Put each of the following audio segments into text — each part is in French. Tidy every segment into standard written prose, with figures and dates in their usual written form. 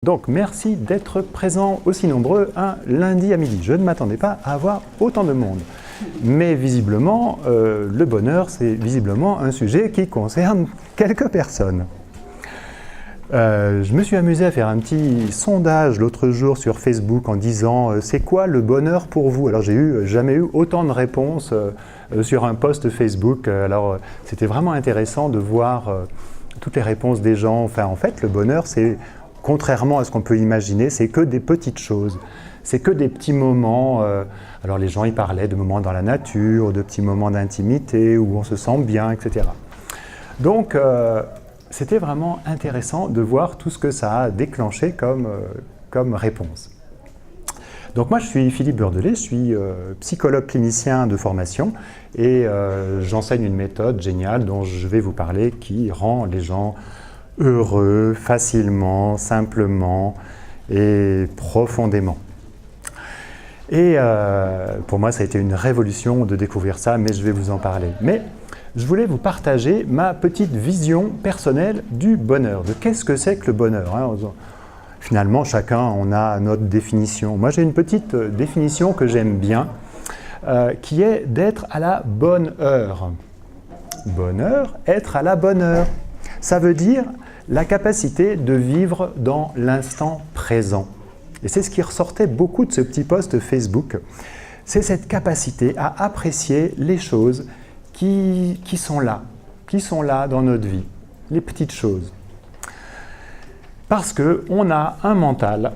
Donc merci d'être présents aussi nombreux un lundi à midi. Je ne m'attendais pas à avoir autant de monde. Mais visiblement, le bonheur, c'est visiblement un sujet qui concerne quelques personnes. Je me suis amusé à faire un petit sondage l'autre jour sur Facebook en disant c'est quoi le bonheur pour vous? Alors j'ai jamais eu autant de réponses sur un post Facebook. Alors c'était vraiment intéressant de voir toutes les réponses des gens. Enfin en fait le bonheur c'est, contrairement à ce qu'on peut imaginer, c'est que des petites choses. C'est que des petits moments. Alors les gens y parlaient de moments dans la nature, de petits moments d'intimité où on se sent bien, etc. Donc c'était vraiment intéressant de voir tout ce que ça a déclenché comme réponse. Donc moi je suis Philippe Burdelet, je suis psychologue clinicien de formation et j'enseigne une méthode géniale dont je vais vous parler qui rend les gens heureux, facilement, simplement et profondément. Et pour moi ça a été une révolution de découvrir ça, mais je vais vous en parler. Mais je voulais vous partager ma petite vision personnelle du bonheur, de qu'est-ce que c'est que le bonheur, hein. Finalement, chacun on a notre définition. Moi, j'ai une petite définition que j'aime bien, qui est d'être à la bonne heure. Bonheur, être à la bonne heure. Ça veut dire la capacité de vivre dans l'instant présent. Et c'est ce qui ressortait beaucoup de ce petit post Facebook. C'est cette capacité à apprécier les choses qui sont là dans notre vie, les petites choses. Parce qu'on a un mental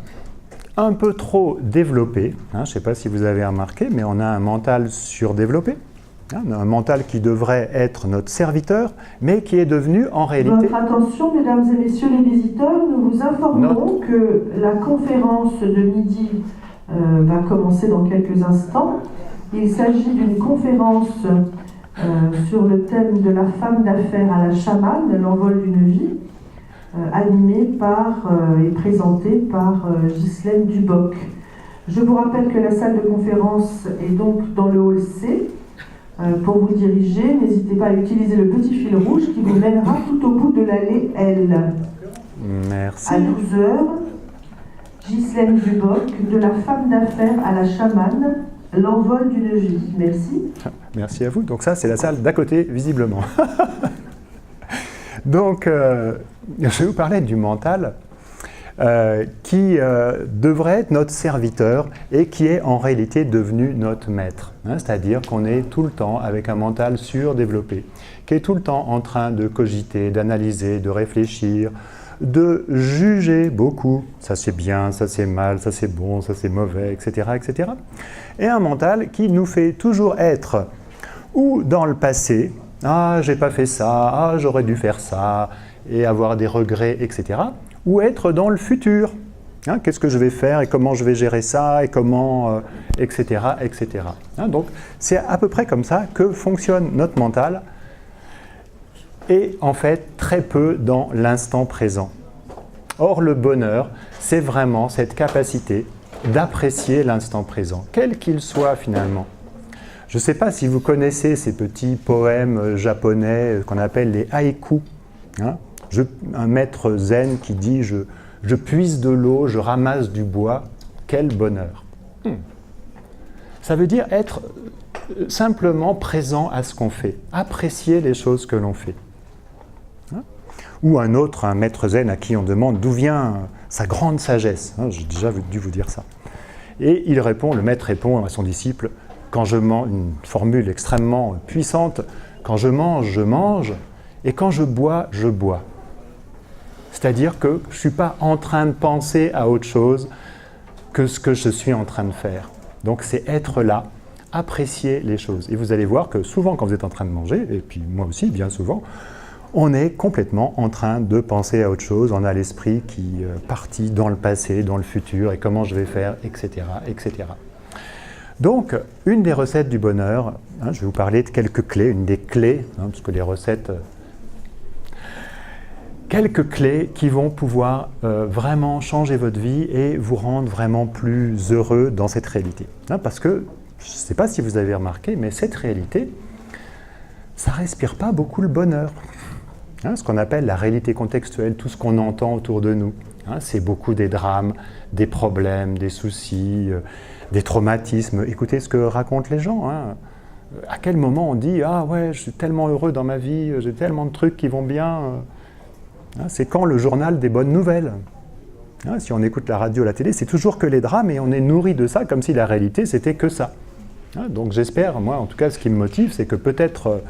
un peu trop développé, hein, je ne sais pas si vous avez remarqué, mais on a un mental surdéveloppé, hein, un mental qui devrait être notre serviteur, mais qui est devenu en réalité... Votre attention, mesdames et messieurs les visiteurs, nous vous informons que la conférence de midi va commencer dans quelques instants. Il s'agit d'une conférence sur le thème de la femme d'affaires à la chamane, l'envol d'une vie, animée par et présentée par Ghislaine Duboc. Je vous rappelle que la salle de conférence est donc dans le hall C. Pour vous diriger, n'hésitez pas à utiliser le petit fil rouge qui vous mènera tout au bout de l'allée L. Merci. À 12h, Ghislaine Duboc, de la femme d'affaires à la chamane, l'envol d'une vie. Merci. Merci à vous. Donc ça, c'est la salle d'à côté, visiblement. Donc, je vais vous parler du mental qui devrait être notre serviteur et qui est en réalité devenu notre maître. Hein, c'est-à-dire qu'on est tout le temps avec un mental surdéveloppé, qui est tout le temps en train de cogiter, d'analyser, de réfléchir, de juger beaucoup. Ça c'est bien, ça c'est mal, ça c'est bon, ça c'est mauvais, etc., etc. Et un mental qui nous fait toujours être ou dans le passé, ah j'ai pas fait ça, ah j'aurais dû faire ça, et avoir des regrets, etc. Ou être dans le futur. Hein, qu'est-ce que je vais faire et comment je vais gérer ça et comment, etc., etc. Hein, donc c'est à peu près comme ça que fonctionne notre mental et en fait très peu dans l'instant présent. Or le bonheur, c'est vraiment cette capacité d'apprécier l'instant présent, quel qu'il soit finalement. Je ne sais pas si vous connaissez ces petits poèmes japonais qu'on appelle les haïkus. Hein, un maître zen qui dit je puise de l'eau, je ramasse du bois, quel bonheur. Ça veut dire être simplement présent à ce qu'on fait, apprécier les choses que l'on fait. Hein? Ou un autre, un maître zen à qui on demande d'où vient sa grande sagesse. Hein, j'ai déjà dû vous dire ça. Et il répond, le maître répond à son disciple, quand je mange, une formule extrêmement puissante, quand je mange, et quand je bois, je bois. C'est-à-dire que je ne suis pas en train de penser à autre chose que ce que je suis en train de faire. Donc c'est être là, apprécier les choses. Et vous allez voir que souvent quand vous êtes en train de manger, et puis moi aussi bien souvent, on est complètement en train de penser à autre chose, on a l'esprit qui partit dans le passé, dans le futur, et comment je vais faire, etc., etc. Donc, une des recettes du bonheur, hein, je vais vous parler de quelques clés, une des clés, hein, parce que les recettes... quelques clés qui vont pouvoir vraiment changer votre vie et vous rendre vraiment plus heureux dans cette réalité. Hein, parce que, je ne sais pas si vous avez remarqué, mais cette réalité, ça ne respire pas beaucoup le bonheur. Hein, ce qu'on appelle la réalité contextuelle, tout ce qu'on entend autour de nous. Hein, c'est beaucoup des drames, des problèmes, des soucis, des traumatismes. Écoutez ce que racontent les gens. Hein. À quel moment on dit « Ah ouais, je suis tellement heureux dans ma vie, j'ai tellement de trucs qui vont bien. » Hein, c'est quand le journal des bonnes nouvelles. Hein, si on écoute la radio, la télé, c'est toujours que les drames et on est nourri de ça comme si la réalité c'était que ça. Hein, donc j'espère, moi en tout cas ce qui me motive, c'est que peut-être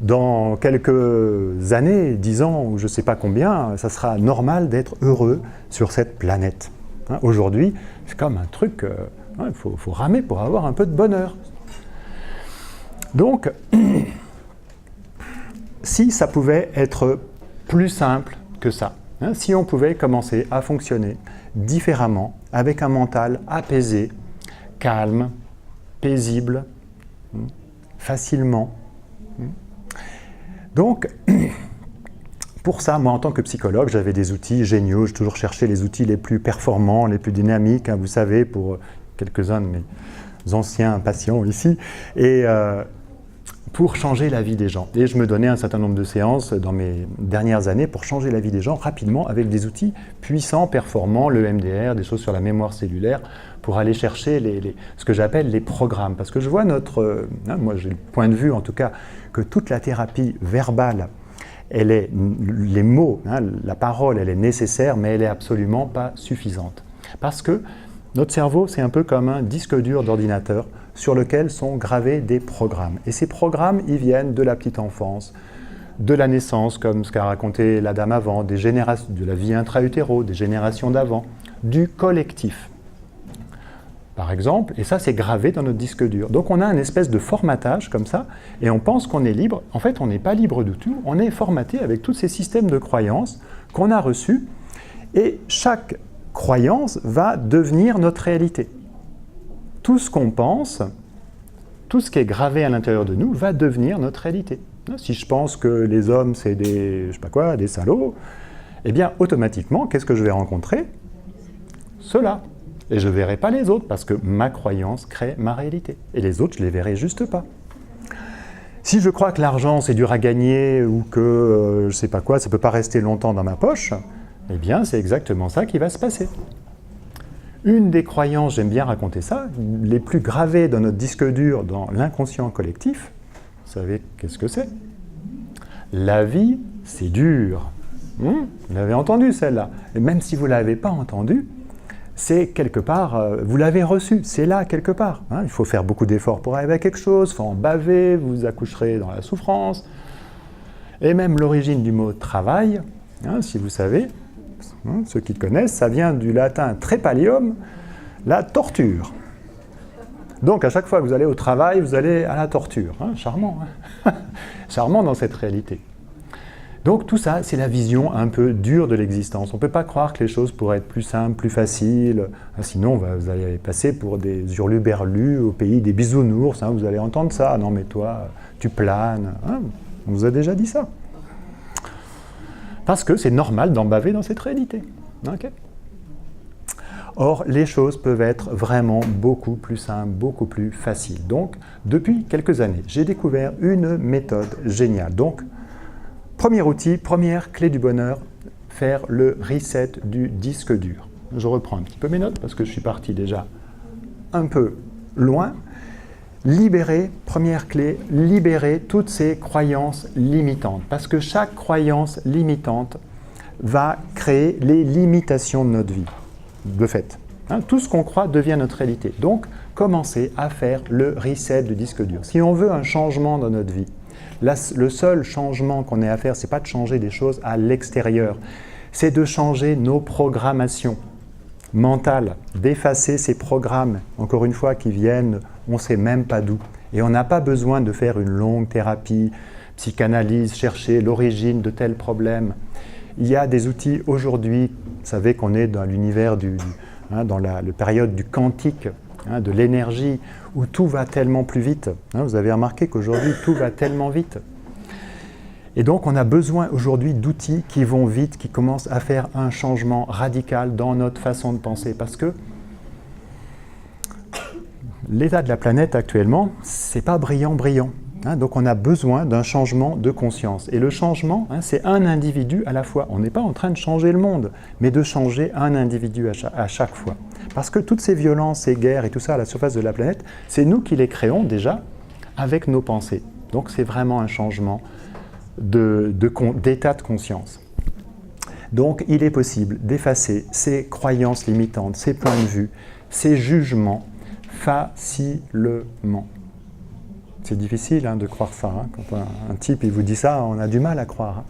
dans quelques années, 10 ans ou je ne sais pas combien, ça sera normal d'être heureux sur cette planète. Hein, aujourd'hui, c'est comme un truc, il faut ramer pour avoir un peu de bonheur. Donc, si ça pouvait être plus simple que ça, hein, si on pouvait commencer à fonctionner différemment, avec un mental apaisé, calme, paisible, facilement. Donc, pour ça, moi en tant que psychologue, j'avais des outils géniaux, j'ai toujours cherché les outils les plus performants, les plus dynamiques, hein, vous savez, pour quelques-uns de mes anciens patients ici, et pour changer la vie des gens. Et je me donnais un certain nombre de séances dans mes dernières années pour changer la vie des gens rapidement avec des outils puissants, performants, le MDR, des choses sur la mémoire cellulaire, pour aller chercher ce que j'appelle les programmes. Parce que je vois moi j'ai le point de vue en tout cas, que toute la thérapie verbale, les mots, hein, la parole, elle est nécessaire, mais elle n'est absolument pas suffisante. Parce que notre cerveau, c'est un peu comme un disque dur d'ordinateur sur lequel sont gravés des programmes. Et ces programmes, ils viennent de la petite enfance, de la naissance, comme ce qu'a raconté la dame avant, des générations, de la vie intra-utéro, des générations d'avant, du collectif. Par exemple, et ça c'est gravé dans notre disque dur. Donc on a une espèce de formatage comme ça, et on pense qu'on est libre. En fait, on n'est pas libre du tout, on est formaté avec tous ces systèmes de croyances qu'on a reçus, et chaque croyance va devenir notre réalité. Tout ce qu'on pense, tout ce qui est gravé à l'intérieur de nous va devenir notre réalité. Si je pense que les hommes c'est des, je sais pas quoi, des salauds, eh bien automatiquement, qu'est-ce que je vais rencontrer? Ceux-là. Et je ne verrai pas les autres, parce que ma croyance crée ma réalité. Et les autres, je ne les verrai juste pas. Si je crois que l'argent, c'est dur à gagner, ou que, je ne sais pas quoi, ça ne peut pas rester longtemps dans ma poche, eh bien, c'est exactement ça qui va se passer. Une des croyances, j'aime bien raconter ça, les plus gravées dans notre disque dur, dans l'inconscient collectif, vous savez qu'est-ce que c'est? La vie, c'est dur. Vous l'avez entendu, celle-là. Et même si vous ne l'avez pas entendue, c'est quelque part, vous l'avez reçu, c'est là quelque part. Hein. Il faut faire beaucoup d'efforts pour arriver à quelque chose, il faut en baver, vous accoucherez dans la souffrance. Et même l'origine du mot « travail », hein, si vous savez, hein, ceux qui connaissent, ça vient du latin « trepalium », la torture. Donc à chaque fois que vous allez au travail, vous allez à la torture. Hein, charmant, hein. Charmant dans cette réalité. Donc tout ça, c'est la vision un peu dure de l'existence. On ne peut pas croire que les choses pourraient être plus simples, plus faciles. Sinon, vous allez passer pour des hurluberlus au pays des bisounours. Hein, vous allez entendre ça. Non mais toi, tu planes. Hein, on vous a déjà dit ça. Parce que c'est normal d'en baver dans cette réalité. Okay. Or, les choses peuvent être vraiment beaucoup plus simples, beaucoup plus faciles. Donc, depuis quelques années, j'ai découvert une méthode géniale. Donc, premier outil, première clé du bonheur, faire le reset du disque dur. Je reprends un petit peu mes notes parce que je suis parti déjà un peu loin. Libérer, première clé, libérer toutes ces croyances limitantes. Parce que chaque croyance limitante va créer les limitations de notre vie, de fait. Hein, tout ce qu'on croit devient notre réalité. Donc, commencer à faire le reset du disque dur. Si on veut un changement dans notre vie, le seul changement qu'on ait à faire, ce n'est pas de changer des choses à l'extérieur, c'est de changer nos programmations mentales, d'effacer ces programmes, encore une fois, qui viennent, on ne sait même pas d'où. Et on n'a pas besoin de faire une longue thérapie, psychanalyse, chercher l'origine de tel problème. Il y a des outils aujourd'hui, vous savez qu'on est dans l'univers dans la période du quantique, de l'énergie, où tout va tellement plus vite. Vous avez remarqué qu'aujourd'hui, tout va tellement vite. Et donc, on a besoin aujourd'hui d'outils qui vont vite, qui commencent à faire un changement radical dans notre façon de penser. Parce que l'état de la planète actuellement, c'est pas brillant. Donc on a besoin d'un changement de conscience. Et le changement, c'est un individu à la fois. On n'est pas en train de changer le monde, mais de changer un individu à chaque fois. Parce que toutes ces violences, ces guerres et tout ça à la surface de la planète, c'est nous qui les créons déjà avec nos pensées. Donc c'est vraiment un changement d'état de conscience. Donc il est possible d'effacer ces croyances limitantes, ces points de vue, ces jugements facilement. C'est difficile de croire ça. Quand un type il vous dit ça, on a du mal à croire.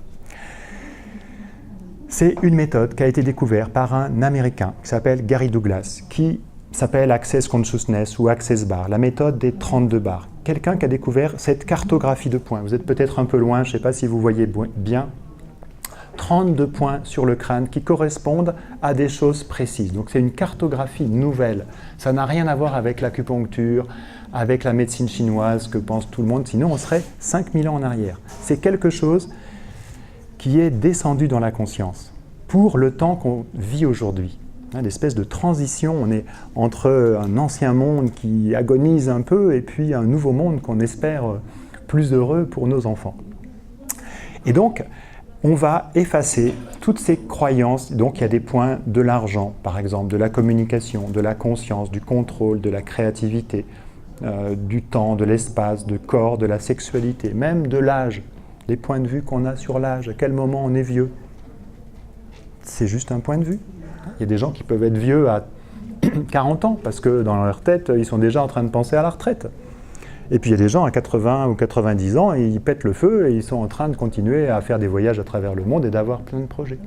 C'est une méthode qui a été découverte par un Américain qui s'appelle Gary Douglas, qui s'appelle Access Consciousness ou Access Bar, la méthode des 32 bars. Quelqu'un qui a découvert cette cartographie de points. Vous êtes peut-être un peu loin, je ne sais pas si vous voyez bien. 32 points sur le crâne qui correspondent à des choses précises. Donc c'est une cartographie nouvelle. Ça n'a rien à voir avec l'acupuncture, avec la médecine chinoise que pense tout le monde, sinon on serait 5000 ans en arrière. C'est quelque chose qui est descendu dans la conscience pour le temps qu'on vit aujourd'hui. L'espèce de transition, on est entre un ancien monde qui agonise un peu et puis un nouveau monde qu'on espère plus heureux pour nos enfants. Et donc, on va effacer toutes ces croyances. Donc il y a des points de l'argent, par exemple, de la communication, de la conscience, du contrôle, de la créativité, du temps, de l'espace, du corps, de la sexualité, même de l'âge, les points de vue qu'on a sur l'âge, à quel moment on est vieux. C'est juste un point de vue. Il y a des gens qui peuvent être vieux à 40 ans, parce que dans leur tête, ils sont déjà en train de penser à la retraite. Et puis il y a des gens à 80 ou 90 ans, et ils pètent le feu, et ils sont en train de continuer à faire des voyages à travers le monde et d'avoir plein de projets.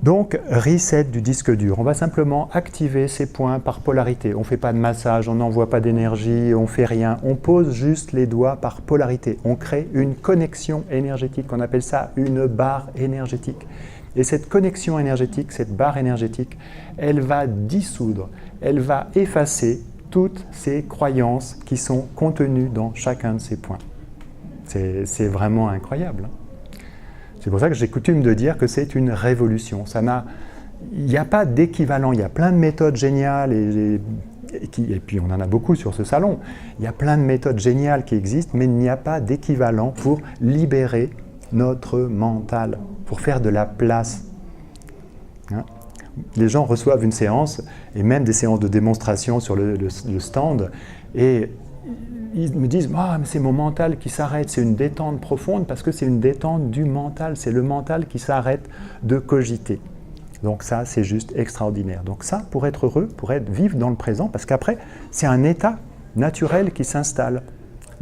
Donc, reset du disque dur. On va simplement activer ces points par polarité. On ne fait pas de massage, on n'envoie pas d'énergie, on ne fait rien. On pose juste les doigts par polarité. On crée une connexion énergétique. On appelle ça une barre énergétique. Et cette connexion énergétique, cette barre énergétique, elle va dissoudre, elle va effacer toutes ces croyances qui sont contenues dans chacun de ces points. C'est vraiment incroyable. C'est pour ça que j'ai coutume de dire que c'est une révolution. Il n'y a pas d'équivalent. Il y a plein de méthodes géniales, et puis on en a beaucoup sur ce salon. Il y a plein de méthodes géniales qui existent, mais il n'y a pas d'équivalent pour libérer notre mental, pour faire de la place. Les gens reçoivent une séance, et même des séances de démonstration sur le stand, et ils me disent « Ah, mais c'est mon mental qui s'arrête, c'est une détente profonde, parce que c'est une détente du mental, c'est le mental qui s'arrête de cogiter. » Donc ça, c'est juste extraordinaire. Donc ça, pour être heureux, pour vivre dans le présent, parce qu'après, c'est un état naturel qui s'installe,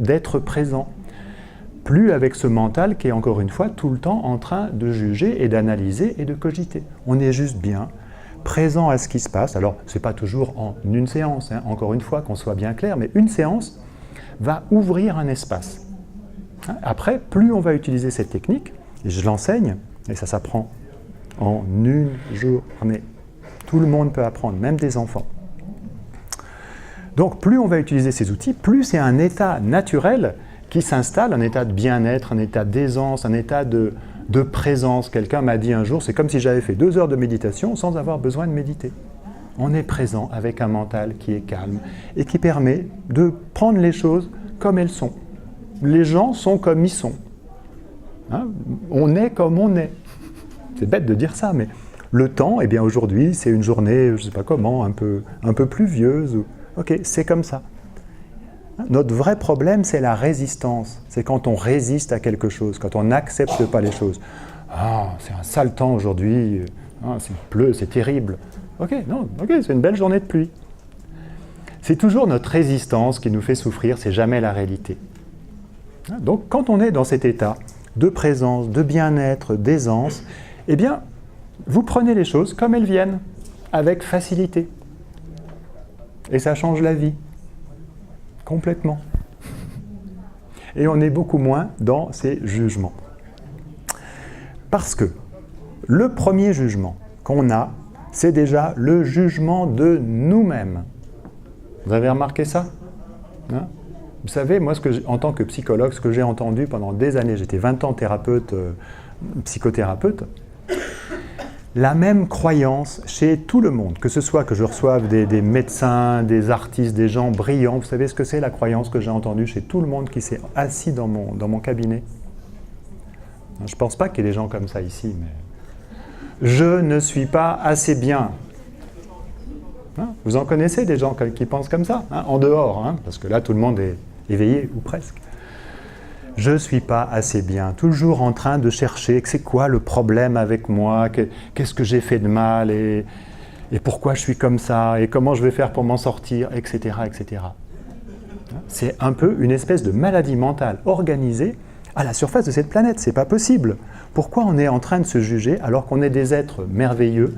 d'être présent. Plus avec ce mental qui est encore une fois tout le temps en train de juger et d'analyser et de cogiter. On est juste bien présent à ce qui se passe. Alors, ce n'est pas toujours en une séance, encore une fois, qu'on soit bien clair, mais une séance va ouvrir un espace. Après, plus on va utiliser cette technique, et je l'enseigne, et ça s'apprend en une journée. Tout le monde peut apprendre, même des enfants. Donc, plus on va utiliser ces outils, plus c'est un état naturel qui s'installe, un état de bien-être, un état d'aisance, un état de présence. Quelqu'un m'a dit un jour, c'est comme si j'avais fait 2 heures de méditation sans avoir besoin de méditer. On est présent avec un mental qui est calme et qui permet de prendre les choses comme elles sont. Les gens sont comme ils sont. On est comme on est. C'est bête de dire ça, mais le temps, eh bien aujourd'hui, c'est une journée, je ne sais pas comment, un peu pluvieuse. Ok, c'est comme ça. Notre vrai problème, c'est la résistance. C'est quand on résiste à quelque chose, quand on n'accepte pas les choses. Ah, c'est un sale temps aujourd'hui, il pleut, c'est terrible. Ok, c'est une belle journée de pluie. C'est toujours notre résistance qui nous fait souffrir, c'est jamais la réalité. Donc, quand on est dans cet état de présence, de bien-être, d'aisance, eh bien, vous prenez les choses comme elles viennent, avec facilité. Et ça change la vie. Complètement. Et on est beaucoup moins dans ces jugements. Parce que le premier jugement qu'on a, c'est déjà le jugement de nous-mêmes. Vous avez remarqué ça ? Vous savez, moi, en tant que psychologue, ce que j'ai entendu pendant des années, j'étais 20 ans thérapeute, psychothérapeute, la même croyance chez tout le monde, que ce soit que je reçoive des médecins, des artistes, des gens brillants. Vous savez ce que c'est la croyance que j'ai entendue chez tout le monde qui s'est assis dans mon cabinet? Je ne pense pas qu'il y ait des gens comme ça ici, mais... Je ne suis pas assez bien. Hein? Vous en connaissez des gens qui pensent comme ça, hein? En dehors, hein? Parce que là tout le monde est éveillé, ou presque. Je ne suis pas assez bien, toujours en train de chercher c'est quoi le problème avec moi, qu'est-ce que j'ai fait de mal, et pourquoi je suis comme ça, et comment je vais faire pour m'en sortir, etc., etc. C'est un peu une espèce de maladie mentale organisée à la surface de cette planète, c'est pas possible. Pourquoi on est en train de se juger alors qu'on est des êtres merveilleux,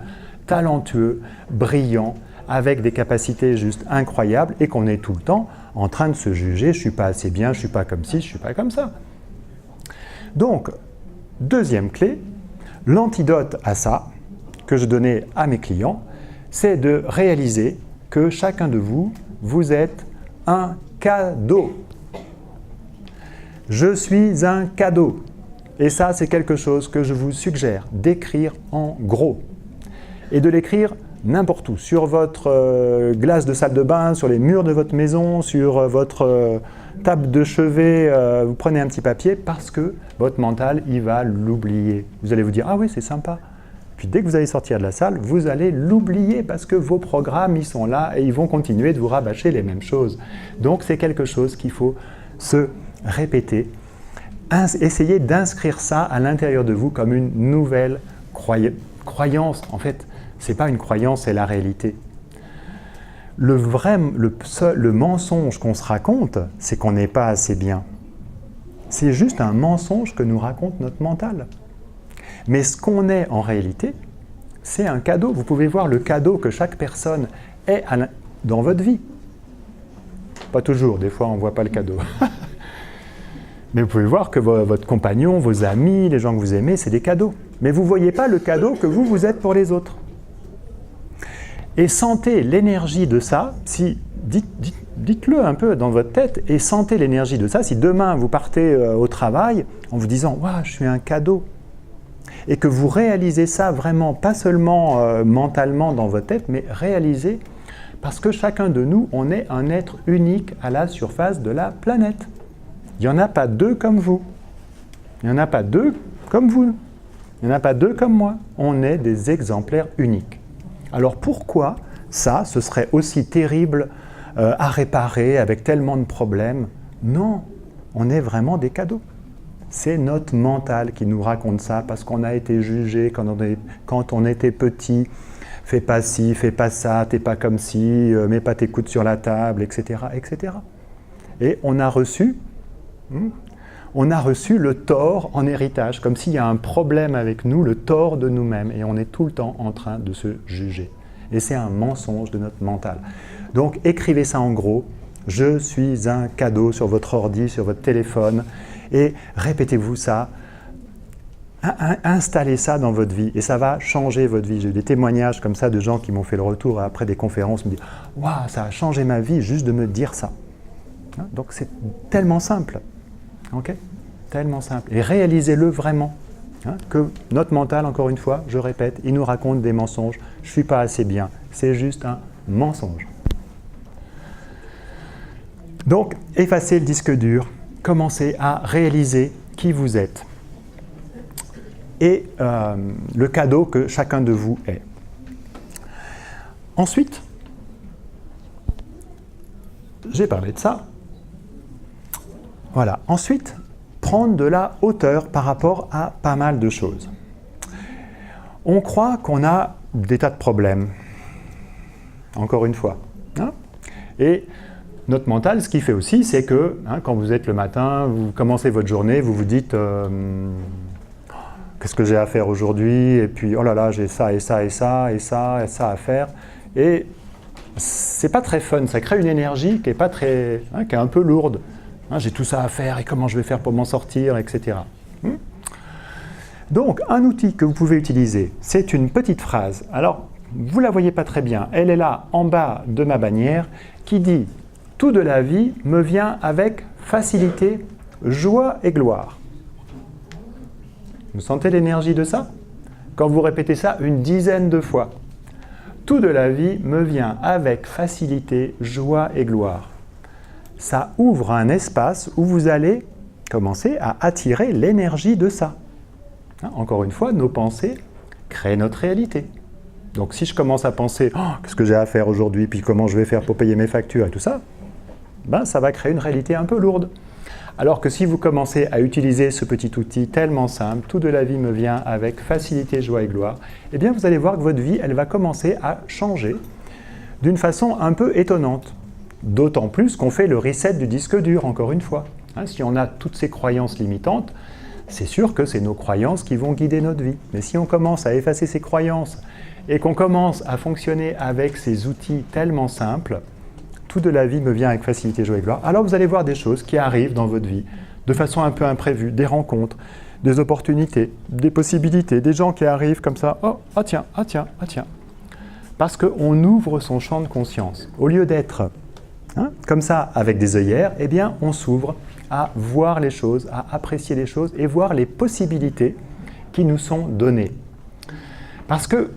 talentueux, brillants, avec des capacités juste incroyables et qu'on est tout le temps en train de se juger, je ne suis pas assez bien, je ne suis pas comme ci, je ne suis pas comme ça. Donc, deuxième clé, l'antidote à ça, que je donnais à mes clients, c'est de réaliser que chacun de vous, vous êtes un cadeau. Je suis un cadeau. Et ça, c'est quelque chose que je vous suggère d'écrire en gros. Et de l'écrire n'importe où, sur votre glace de salle de bain, sur les murs de votre maison, sur votre table de chevet, vous prenez un petit papier parce que votre mental, il va l'oublier. Vous allez vous dire « Ah oui, c'est sympa ». Puis dès que vous allez sortir de la salle, vous allez l'oublier parce que vos programmes, ils sont là et ils vont continuer de vous rabâcher les mêmes choses. Donc c'est quelque chose qu'il faut se répéter. Essayez d'inscrire ça à l'intérieur de vous comme une nouvelle croyance. En fait, ce n'est pas une croyance, c'est la réalité. Le mensonge qu'on se raconte, c'est qu'on n'est pas assez bien. C'est juste un mensonge que nous raconte notre mental. Mais ce qu'on est en réalité, c'est un cadeau. Vous pouvez voir le cadeau que chaque personne est dans votre vie. Pas toujours, des fois on ne voit pas le cadeau. Mais vous pouvez voir que votre compagnon, vos amis, les gens que vous aimez, c'est des cadeaux. Mais vous ne voyez pas le cadeau que vous êtes pour les autres. Et sentez l'énergie de ça, dites-le un peu dans votre tête, et sentez l'énergie de ça. Si demain vous partez au travail en vous disant « Waouh, je suis un cadeau », et que vous réalisez ça vraiment, pas seulement mentalement dans votre tête, mais réalisez, parce que chacun de nous, on est un être unique à la surface de la planète. Il n'y en a pas deux comme vous. Il n'y en a pas deux comme vous. Il n'y en a pas deux comme moi. On est des exemplaires uniques. Alors pourquoi ça, ce serait aussi terrible à réparer avec tellement de problèmes? Non, on est vraiment des cadeaux. C'est notre mental qui nous raconte ça parce qu'on a été jugé quand on était petit. Fais pas ci, fais pas ça, t'es pas comme ci, mets pas tes coudes sur la table, etc., etc. Et on a reçu le tort en héritage, comme s'il y a un problème avec nous, le tort de nous-mêmes, et on est tout le temps en train de se juger. Et c'est un mensonge de notre mental. Donc écrivez ça en gros, je suis un cadeau sur votre ordi, sur votre téléphone, et répétez-vous ça, installez ça dans votre vie, et ça va changer votre vie. J'ai eu des témoignages comme ça de gens qui m'ont fait le retour après des conférences, me disent « Waouh, ça a changé ma vie juste de me dire ça ». Donc c'est tellement simple. Okay, tellement simple. Et réalisez-le vraiment. Que notre mental, encore une fois, je répète, il nous raconte des mensonges. Je ne suis pas assez bien. C'est juste un mensonge. Donc, effacez le disque dur. Commencez à réaliser qui vous êtes. Et le cadeau que chacun de vous est. Ensuite, j'ai parlé de ça. Voilà. Ensuite, prendre de la hauteur par rapport à pas mal de choses. On croit qu'on a des tas de problèmes. Encore une fois. Et notre mental, ce qu'il fait aussi, c'est que quand vous êtes le matin, vous commencez votre journée, vous vous dites qu'est-ce que j'ai à faire aujourd'hui? Et puis, oh là là, j'ai ça et ça et ça et ça et ça à faire. Et c'est pas très fun. Ça crée une énergie qui est pas très, qui est un peu lourde. J'ai tout ça à faire et comment je vais faire pour m'en sortir, etc. Donc, un outil que vous pouvez utiliser, c'est une petite phrase. Alors, vous ne la voyez pas très bien. Elle est là, en bas de ma bannière, qui dit « Tout de la vie me vient avec facilité, joie et gloire ». Vous sentez l'énergie de ça? quand vous répétez ça une dizaine de fois, tout de la vie me vient avec facilité, joie et gloire. Ça ouvre un espace où vous allez commencer à attirer l'énergie de ça. Encore une fois, nos pensées créent notre réalité. Donc si je commence à penser oh, « qu'est-ce que j'ai à faire aujourd'hui, puis comment je vais faire pour payer mes factures et tout ça », ben, ça va créer une réalité un peu lourde. Alors que si vous commencez à utiliser ce petit outil tellement simple, tout de la vie me vient avec facilité, joie et gloire, eh bien vous allez voir que votre vie, elle va commencer à changer d'une façon un peu étonnante. D'autant plus qu'on fait le reset du disque dur, encore une fois. Si on a toutes ces croyances limitantes, c'est sûr que c'est nos croyances qui vont guider notre vie. Mais si on commence à effacer ces croyances et qu'on commence à fonctionner avec ces outils tellement simples, tout de la vie me vient avec facilité, joie et gloire. Alors vous allez voir des choses qui arrivent dans votre vie de façon un peu imprévue, des rencontres, des opportunités, des possibilités, des gens qui arrivent comme ça, oh, ah tiens, ah tiens, ah tiens. Parce qu'on ouvre son champ de conscience. Au lieu d'être comme ça avec des œillères, eh bien on s'ouvre à voir les choses, à apprécier les choses et voir les possibilités qui nous sont données. Parce que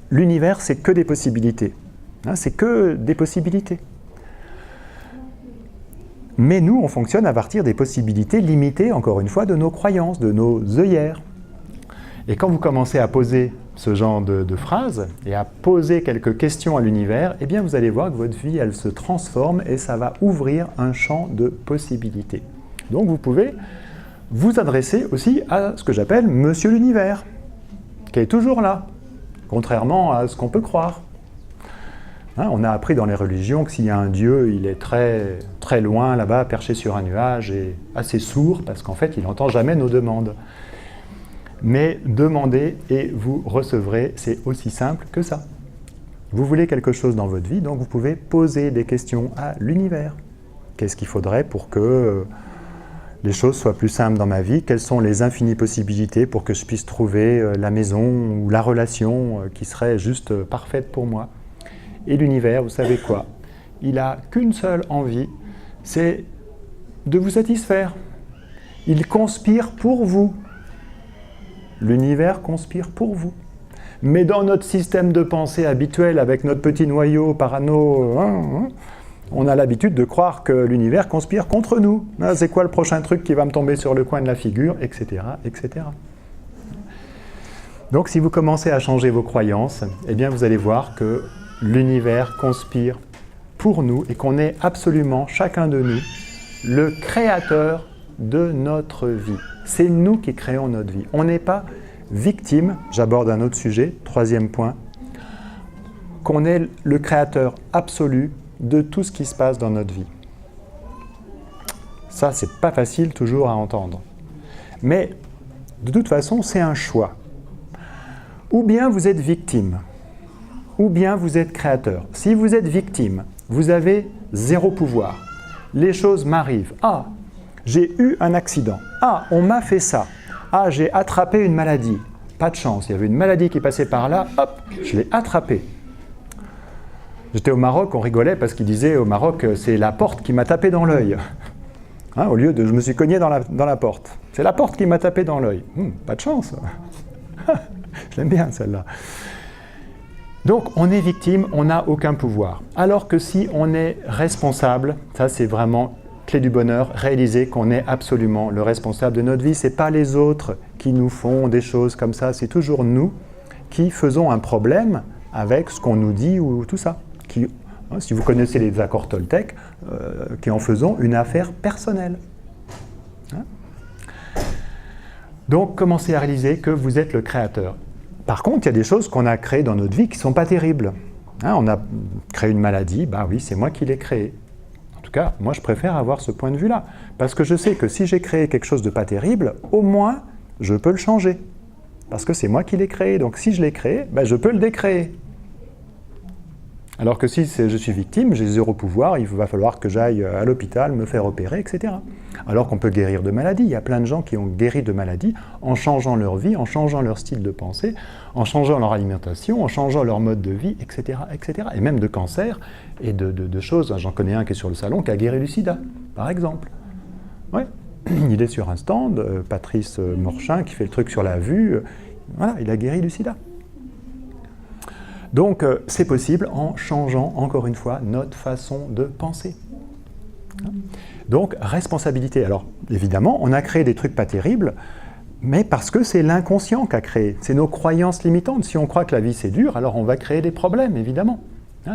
l'univers, c'est que des possibilités. C'est que des possibilités. Mais nous, on fonctionne à partir des possibilités limitées, encore une fois, de nos croyances, de nos œillères. Et quand vous commencez à poser ce genre de phrases et à poser quelques questions à l'univers, eh bien vous allez voir que votre vie, elle se transforme et ça va ouvrir un champ de possibilités. Donc vous pouvez vous adresser aussi à ce que j'appelle Monsieur l'Univers, qui est toujours là, contrairement à ce qu'on peut croire. On a appris dans les religions que s'il y a un Dieu, il est très, très loin là-bas, perché sur un nuage et assez sourd parce qu'en fait, il n'entend jamais nos demandes. Mais demandez et vous recevrez, c'est aussi simple que ça. Vous voulez quelque chose dans votre vie, donc vous pouvez poser des questions à l'univers. Qu'est-ce qu'il faudrait pour que les choses soient plus simples dans ma vie? Quelles sont les infinies possibilités pour que je puisse trouver la maison ou la relation qui serait juste parfaite pour moi? Et l'univers, vous savez quoi? Il n'a qu'une seule envie, c'est de vous satisfaire. Il conspire pour vous. L'univers conspire pour vous. Mais dans notre système de pensée habituel, avec notre petit noyau parano, on a l'habitude de croire que l'univers conspire contre nous. C'est quoi le prochain truc qui va me tomber sur le coin de la figure, etc., etc. Donc si vous commencez à changer vos croyances, eh bien vous allez voir que l'univers conspire pour nous et qu'on est absolument, chacun de nous, le créateur de notre vie. C'est nous qui créons notre vie. On n'est pas victime, j'aborde un autre sujet, troisième point, qu'on est le créateur absolu de tout ce qui se passe dans notre vie. Ça, c'est pas facile toujours à entendre. Mais de toute façon, c'est un choix. Ou bien vous êtes victime, ou bien vous êtes créateur. Si vous êtes victime, vous avez zéro pouvoir. Les choses m'arrivent. Ah, j'ai eu un accident. Ah, on m'a fait ça. Ah, j'ai attrapé une maladie. Pas de chance, il y avait une maladie qui passait par là, hop, je l'ai attrapée. J'étais au Maroc, on rigolait parce qu'ils disaient au Maroc, c'est la porte qui m'a tapé dans l'œil. Au lieu de je me suis cogné dans la porte. C'est la porte qui m'a tapé dans l'œil. Pas de chance. Je l'aime bien celle-là. Donc on est victime, on n'a aucun pouvoir. Alors que si on est responsable, ça c'est vraiment clé du bonheur, réaliser qu'on est absolument le responsable de notre vie. Ce n'est pas les autres qui nous font des choses comme ça, c'est toujours nous qui faisons un problème avec ce qu'on nous dit ou tout ça. Si vous connaissez les accords Toltec, qui en faisons une affaire personnelle. Donc commencez à réaliser que vous êtes le créateur. Par contre, il y a des choses qu'on a créées dans notre vie qui ne sont pas terribles. On a créé une maladie, bah oui, c'est moi qui l'ai créée. En tout cas, moi je préfère avoir ce point de vue-là. Parce que je sais que si j'ai créé quelque chose de pas terrible, au moins je peux le changer. Parce que c'est moi qui l'ai créé. Donc si je l'ai créé, bah, je peux le décréer. Alors que si je suis victime, j'ai zéro pouvoir, il va falloir que j'aille à l'hôpital, me faire opérer, etc. Alors qu'on peut guérir de maladies. Il y a plein de gens qui ont guéri de maladies en changeant leur vie, en changeant leur style de pensée, en changeant leur alimentation, en changeant leur mode de vie, etc. etc. Et même de cancer et de choses. J'en connais un qui est sur le salon qui a guéri du sida, par exemple. Ouais. il est sur un stand, Patrice Morchin, qui fait le truc sur la vue, voilà, il a guéri du sida. Donc, c'est possible en changeant, encore une fois, notre façon de penser. Donc, responsabilité. Alors, évidemment, on a créé des trucs pas terribles, mais parce que c'est l'inconscient qui a créé. C'est nos croyances limitantes. Si on croit que la vie c'est dur, alors on va créer des problèmes, évidemment.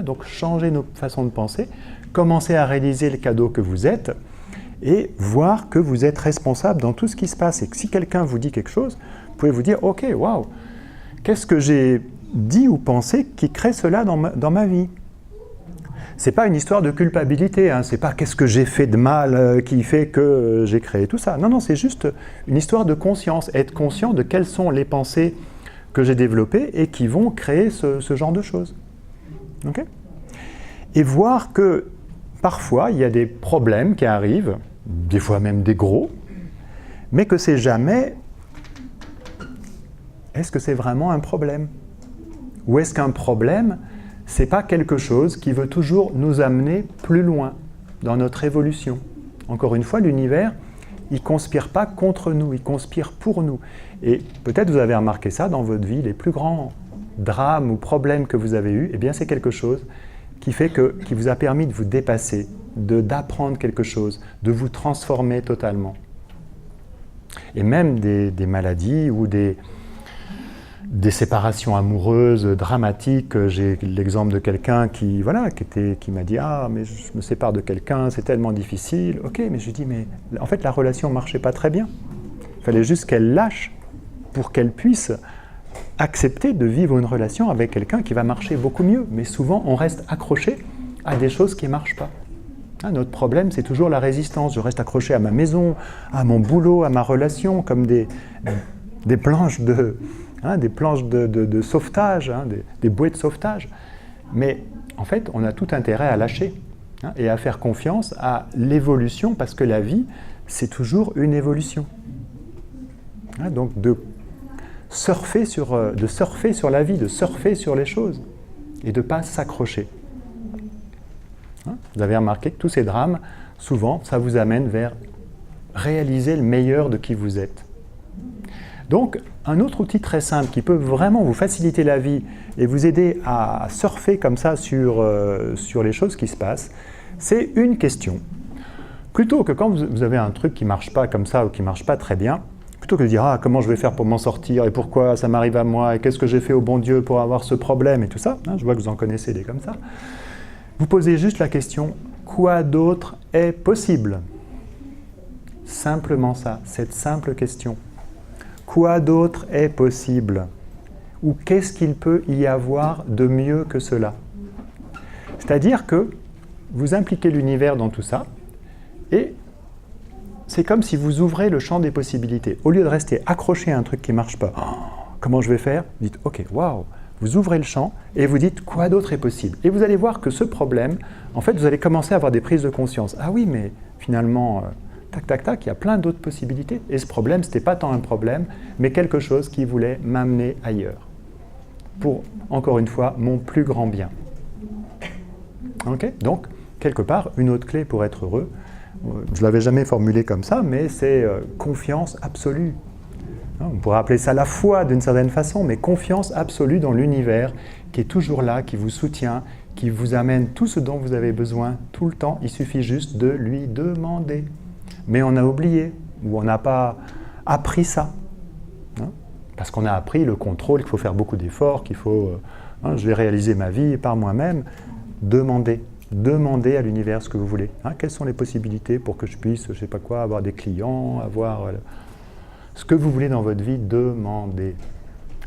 Donc, changer nos façons de penser, commencer à réaliser le cadeau que vous êtes, et voir que vous êtes responsable dans tout ce qui se passe. Et que si quelqu'un vous dit quelque chose, vous pouvez vous dire « Ok, waouh, qu'est-ce que j'ai dit ou pensé qui crée cela dans ma vie ?» Ce n'est pas une histoire de culpabilité, hein. Ce n'est pas « qu'est-ce que j'ai fait de mal qui fait que j'ai créé tout ça ?» Non, non, c'est juste une histoire de conscience, être conscient de quelles sont les pensées que j'ai développées et qui vont créer ce genre de choses. Okay ? Et voir que parfois, il y a des problèmes qui arrivent, des fois même des gros, mais que c'est jamais « est-ce que c'est vraiment un problème ?» Ou est-ce qu'un problème, ce n'est pas quelque chose qui veut toujours nous amener plus loin dans notre évolution? Encore une fois, l'univers, il ne conspire pas contre nous, il conspire pour nous. Et peut-être vous avez remarqué ça dans votre vie, les plus grands drames ou problèmes que vous avez eus, eh bien c'est quelque chose qui vous a permis de vous dépasser, d'apprendre quelque chose, de vous transformer totalement. Et même des maladies ou des séparations amoureuses dramatiques. J'ai l'exemple de quelqu'un qui m'a dit « Ah, mais je me sépare de quelqu'un, c'est tellement difficile. » Ok, mais je lui dis « Mais en fait, la relation ne marchait pas très bien. Il fallait juste qu'elle lâche pour qu'elle puisse accepter de vivre une relation avec quelqu'un qui va marcher beaucoup mieux. » Mais souvent, on reste accroché à des choses qui ne marchent pas. Notre problème, c'est toujours la résistance. Je reste accroché à ma maison, à mon boulot, à ma relation, comme des planches de sauvetage, des bouées de sauvetage. Mais en fait, on a tout intérêt à lâcher et à faire confiance à l'évolution, parce que la vie, c'est toujours une évolution. Donc de surfer sur la vie, de surfer sur les choses et de ne pas s'accrocher. Vous avez remarqué que tous ces drames, souvent, ça vous amène vers réaliser le meilleur de qui vous êtes. Donc, un autre outil très simple qui peut vraiment vous faciliter la vie et vous aider à surfer comme ça sur les choses qui se passent, c'est une question. Plutôt que quand vous avez un truc qui ne marche pas comme ça ou qui ne marche pas très bien, plutôt que de dire « Ah, comment je vais faire pour m'en sortir et pourquoi ça m'arrive à moi et qu'est-ce que j'ai fait au bon Dieu pour avoir ce problème et tout ça », je vois que vous en connaissez des comme ça. Vous posez juste la question « Quoi d'autre est possible ?» Simplement ça, cette simple question. Quoi d'autre est possible? Ou qu'est-ce qu'il peut y avoir de mieux que cela? C'est-à-dire que vous impliquez l'univers dans tout ça et c'est comme si vous ouvrez le champ des possibilités. Au lieu de rester accroché à un truc qui ne marche pas, oh, comment je vais faire? Vous dites, ok, waouh! Vous ouvrez le champ et vous dites, quoi d'autre est possible? Et vous allez voir que ce problème, en fait, vous allez commencer à avoir des prises de conscience. Ah oui, mais finalement, tac, tac, tac, il y a plein d'autres possibilités. Et ce problème, ce n'était pas tant un problème, mais quelque chose qui voulait m'amener ailleurs. Pour, encore une fois, mon plus grand bien. Ok? Donc, quelque part, une autre clé pour être heureux, je ne l'avais jamais formulé comme ça, mais c'est confiance absolue. On pourrait appeler ça la foi d'une certaine façon, mais confiance absolue dans l'univers qui est toujours là, qui vous soutient, qui vous amène tout ce dont vous avez besoin tout le temps. Il suffit juste de lui demander. Mais on a oublié, ou on n'a pas appris ça. Parce qu'on a appris le contrôle, qu'il faut faire beaucoup d'efforts, qu'il faut, je vais réaliser ma vie par moi-même. Demandez. Demandez à l'univers ce que vous voulez. Quelles sont les possibilités pour que je puisse, je ne sais pas quoi, avoir des clients, avoir ce que vous voulez dans votre vie, demandez.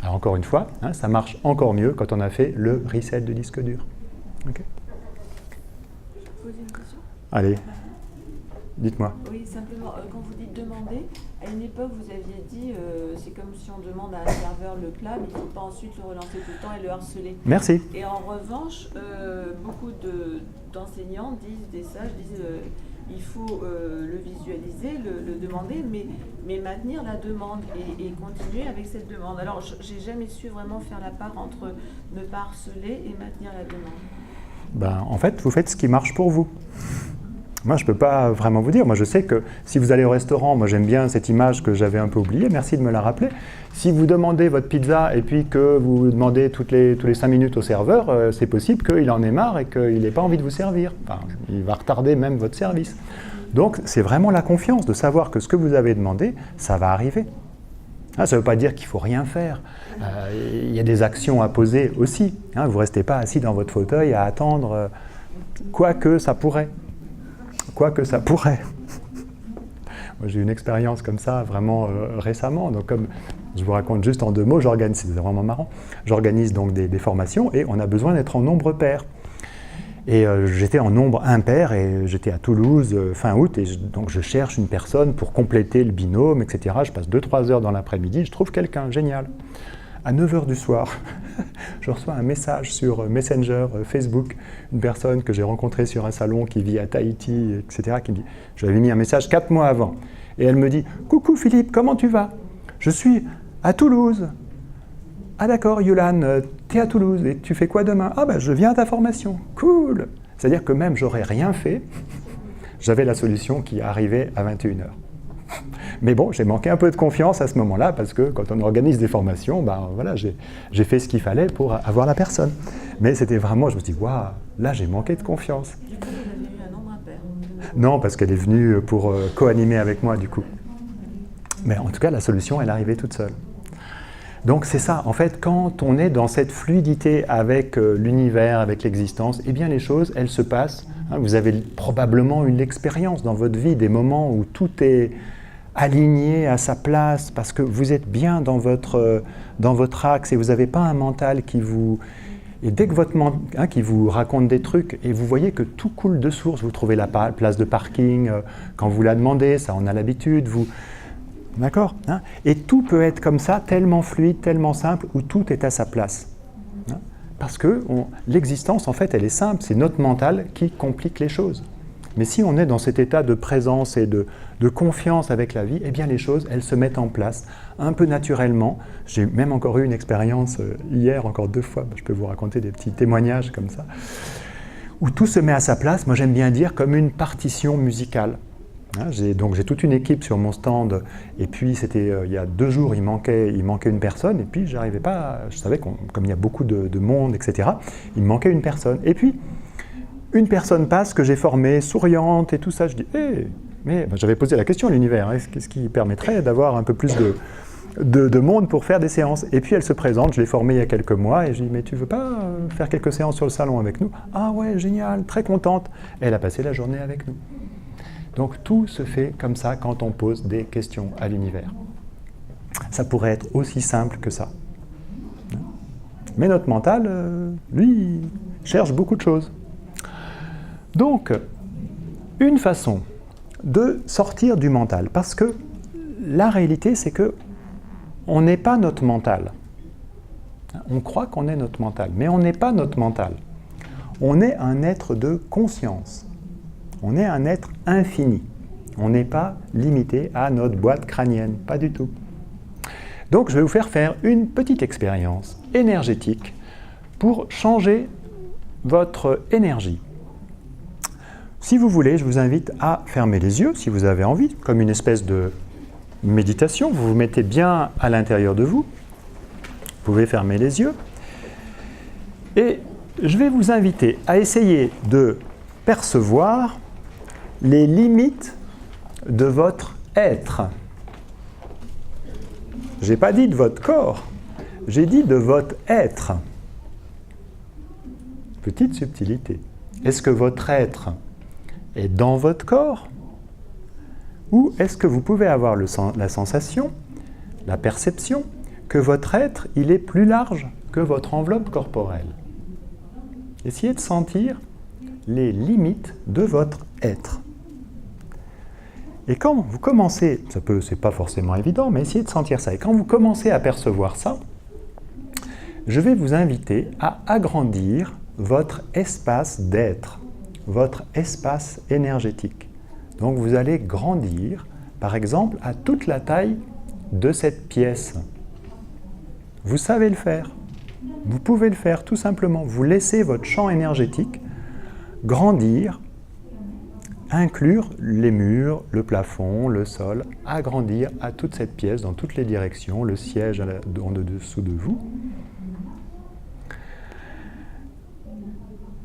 Alors encore une fois, ça marche encore mieux quand on a fait le reset de disque dur. Okay. Je peux poser une question ? Allez, dites-moi. Oui, simplement, quand vous dites demander, à une époque vous aviez dit c'est comme si on demande à un serveur le plat, mais il ne faut pas ensuite le relancer tout le temps et le harceler. Merci. Et en revanche, beaucoup d'enseignants disent, des sages disent il faut le visualiser, le demander, mais maintenir la demande et continuer avec cette demande. Alors, j'ai jamais su vraiment faire la part entre ne pas harceler et maintenir la demande. En fait, vous faites ce qui marche pour vous. Moi, je ne peux pas vraiment vous dire. Moi, je sais que si vous allez au restaurant, moi j'aime bien cette image que j'avais un peu oubliée, merci de me la rappeler. Si vous demandez votre pizza et puis que vous demandez tous les 5 minutes au serveur, c'est possible qu'il en ait marre et qu'il n'ait pas envie de vous servir. Enfin, il va retarder même votre service. Donc, c'est vraiment la confiance de savoir que ce que vous avez demandé, ça va arriver. Ça ne veut pas dire qu'il ne faut rien faire. Il y a des actions à poser aussi. Vous ne restez pas assis dans votre fauteuil à attendre, quoique ça pourrait. Quoique ça pourrait. Moi, j'ai eu une expérience comme ça vraiment récemment. Donc, comme je vous raconte juste en 2 mots, c'est vraiment marrant. J'organise donc des formations et on a besoin d'être en nombre pair. Et j'étais en nombre impair et j'étais à Toulouse fin août et donc je cherche une personne pour compléter le binôme, etc. Je passe 2-3 heures dans l'après-midi, je trouve quelqu'un, génial. À 9h du soir, je reçois un message sur Messenger, Facebook, une personne que j'ai rencontrée sur un salon qui vit à Tahiti, etc. qui me dit, je lui avais mis un message 4 mois avant. Et elle me dit, « Coucou Philippe, comment tu vas? Je suis à Toulouse. » « Ah d'accord, Yolan, t'es à Toulouse et tu fais quoi demain? »« Ah ben je viens à ta formation. » « Cool !» C'est-à-dire que même j'aurais rien fait, j'avais la solution qui arrivait à 21h. Mais bon, j'ai manqué un peu de confiance à ce moment-là parce que quand on organise des formations, voilà, j'ai fait ce qu'il fallait pour avoir la personne. Mais c'était vraiment, je me suis dit, waouh, là j'ai manqué de confiance. Du coup, vous avez eu un nombre impair? Non, parce qu'elle est venue pour co-animer avec moi du coup. Mais en tout cas, la solution, elle arrivait toute seule. Donc c'est ça, en fait, quand on est dans cette fluidité avec l'univers, avec l'existence, eh bien les choses, elles se passent. Vous avez probablement eu l'expérience dans votre vie, des moments où tout est aligné à sa place, parce que vous êtes bien dans votre axe et vous n'avez pas un mental qui vous... Et dès que votre mental qui vous raconte des trucs, et vous voyez que tout coule de source, vous trouvez la place de parking, quand vous la demandez, ça on a l'habitude, vous... D'accord, et tout peut être comme ça, tellement fluide, tellement simple, où tout est à sa place. Parce que l'existence, en fait, elle est simple, c'est notre mental qui complique les choses. Mais si on est dans cet état de présence et de confiance avec la vie, eh bien les choses, elles se mettent en place un peu naturellement. J'ai même encore eu une expérience hier, encore 2 fois, je peux vous raconter des petits témoignages comme ça, où tout se met à sa place, moi j'aime bien dire comme une partition musicale. J'ai toute une équipe sur mon stand et puis c'était il y a 2 jours, il manquait une personne et puis j'arrivais pas, je savais comme il y a beaucoup de monde, etc., il me manquait une personne. Et puis, une personne passe que j'ai formée, souriante et tout ça, je dis, mais j'avais posé la question à l'univers, qu'est-ce qui permettrait d'avoir un peu plus de monde pour faire des séances? Et puis elle se présente, je l'ai formée il y a quelques mois et je dis, mais tu veux pas faire quelques séances sur le salon avec nous? Ah ouais, génial, très contente. Et elle a passé la journée avec nous. Donc tout se fait comme ça quand on pose des questions à l'univers. Ça pourrait être aussi simple que ça. Mais notre mental, lui, cherche beaucoup de choses. Donc, une façon de sortir du mental, parce que la réalité, c'est que on n'est pas notre mental. On croit qu'on est notre mental, mais on n'est pas notre mental. On est un être de conscience. On est un être infini. On n'est pas limité à notre boîte crânienne, pas du tout. Donc je vais vous faire une petite expérience énergétique pour changer votre énergie. Si vous voulez, je vous invite à fermer les yeux, si vous avez envie, comme une espèce de méditation. Vous vous mettez bien à l'intérieur de vous. Vous pouvez fermer les yeux. Et je vais vous inviter à essayer de percevoir les limites de votre être. Je n'ai pas dit de votre corps, j'ai dit de votre être. Petite subtilité. Est-ce que votre être est dans votre corps? Ou est-ce que vous pouvez avoir la sensation, la perception, que votre être, il est plus large que votre enveloppe corporelle? Essayez de sentir les limites de votre être. Et quand vous commencez, c'est pas forcément évident, mais essayez de sentir ça. Et quand vous commencez à percevoir ça, je vais vous inviter à agrandir votre espace d'être, votre espace énergétique. Donc vous allez grandir, par exemple, à toute la taille de cette pièce. Vous savez le faire. Vous pouvez le faire tout simplement. Vous laissez votre champ énergétique grandir inclure les murs, le plafond, le sol, agrandir à toute cette pièce dans toutes les directions, le siège en dessous de vous.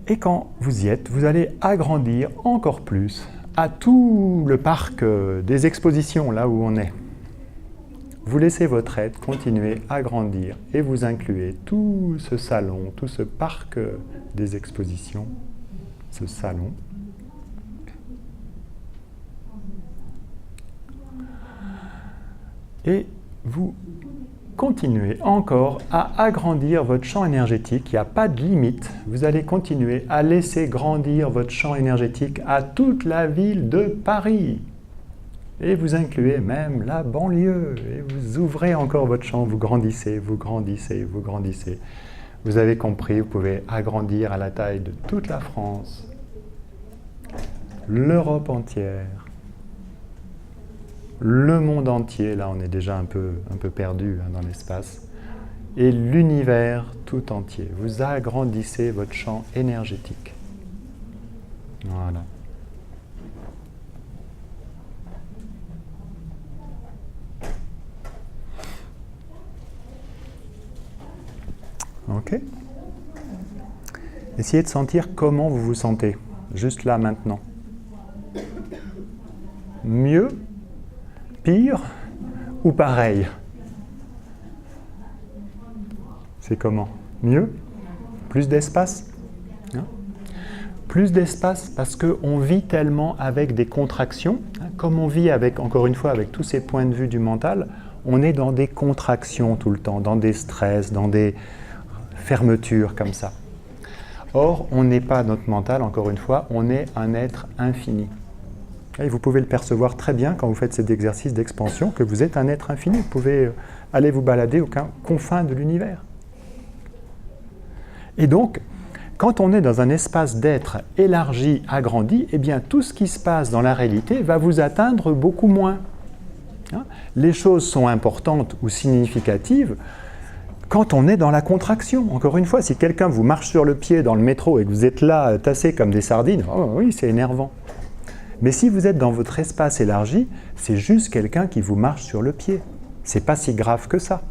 Et quand vous y êtes, vous allez agrandir encore plus à tout le parc des expositions, là où on est. Vous laissez votre être continuer à grandir et vous incluez tout ce salon, tout ce parc des expositions, ce salon. Et vous continuez encore à agrandir votre champ énergétique. Il n'y a pas de limite. Vous allez continuer à laisser grandir votre champ énergétique à toute la ville de Paris. Et vous incluez même la banlieue. Et vous ouvrez encore votre champ. Vous grandissez, vous grandissez, vous grandissez. Vous avez compris, vous pouvez agrandir à la taille de toute la France, l'Europe entière, le monde entier, là on est déjà un peu perdu dans l'espace, et l'univers tout entier. Vous agrandissez votre champ énergétique. Voilà. Ok. Essayez de sentir comment vous vous sentez, juste là, maintenant. Mieux, pire ou pareil? C'est comment? Mieux? Plus d'espace? Hein? Plus d'espace parce qu'on vit tellement avec des contractions. Hein? Comme on vit avec, encore une fois, avec tous ces points de vue du mental, on est dans des contractions tout le temps, dans des stress, dans des fermetures comme ça. Or, on n'est pas notre mental, encore une fois, on est un être infini. Et vous pouvez le percevoir très bien quand vous faites cet exercice d'expansion, que vous êtes un être infini. Vous pouvez aller vous balader aux confins de l'univers. Et donc, quand on est dans un espace d'être élargi, agrandi, eh bien tout ce qui se passe dans la réalité va vous atteindre beaucoup moins. Hein? Les choses sont importantes ou significatives quand on est dans la contraction. Encore une fois, si quelqu'un vous marche sur le pied dans le métro et que vous êtes là, tassé comme des sardines, oh oui, c'est énervant. Mais si vous êtes dans votre espace élargi, c'est juste quelqu'un qui vous marche sur le pied. C'est pas si grave que ça.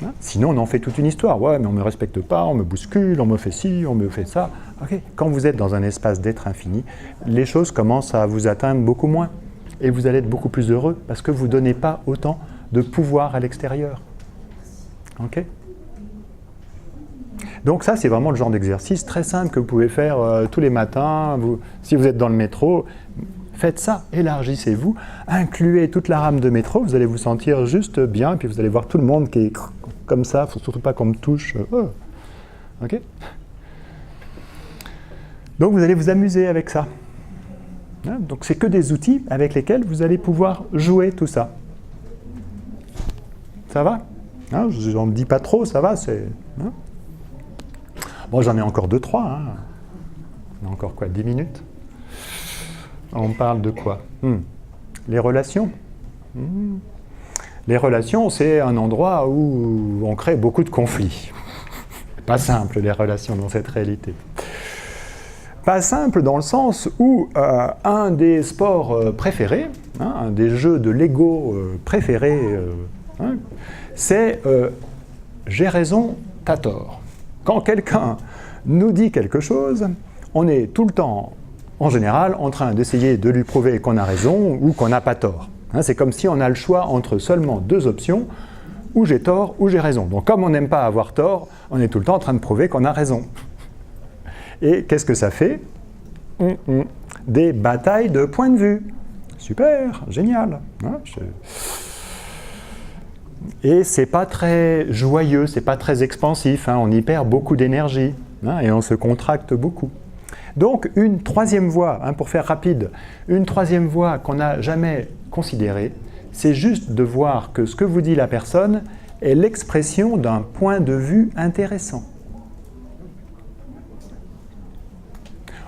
Hein? Sinon, on en fait toute une histoire. Ouais, mais on ne me respecte pas, on me bouscule, on me fait ci, on me fait ça. Okay. Quand vous êtes dans un espace d'être infini, les choses commencent à vous atteindre beaucoup moins. Et vous allez être beaucoup plus heureux parce que vous ne donnez pas autant de pouvoir à l'extérieur. Ok ? Donc ça, c'est vraiment le genre d'exercice très simple que vous pouvez faire tous les matins. Si vous êtes dans le métro, faites ça, élargissez-vous, incluez toute la rame de métro, vous allez vous sentir juste bien, et puis vous allez voir tout le monde qui est comme ça, il ne faut surtout pas qu'on me touche. Ok ? Donc vous allez vous amuser avec ça. Hein ? Donc c'est que des outils avec lesquels vous allez pouvoir jouer tout ça. Ça va ? Hein, je n'en dis pas trop, ça va, c'est... Hein. Bon, j'en ai encore 2-3. Hein. On a encore quoi, 10 minutes? On parle de quoi? Les relations. Les relations, c'est un endroit où on crée beaucoup de conflits. Pas simple, les relations dans cette réalité. Pas simple dans le sens où un des sports préférés, hein, un des jeux de Lego préférés, hein, c'est j'ai raison, t'as tort. Quand quelqu'un nous dit quelque chose, on est tout le temps, en général, en train d'essayer de lui prouver qu'on a raison ou qu'on n'a pas tort. Hein, c'est comme si on a le choix entre seulement deux options, ou j'ai tort ou j'ai raison. Donc comme on n'aime pas avoir tort, on est tout le temps en train de prouver qu'on a raison. Et qu'est-ce que ça fait? Des batailles de points de vue. Super, génial. Hein, Et c'est pas très joyeux, c'est pas très expansif, hein, on y perd beaucoup d'énergie, hein, et on se contracte beaucoup. Donc une troisième voie, hein, pour faire rapide, une troisième voie qu'on n'a jamais considérée, c'est juste de voir que ce que vous dit la personne est l'expression d'un point de vue intéressant.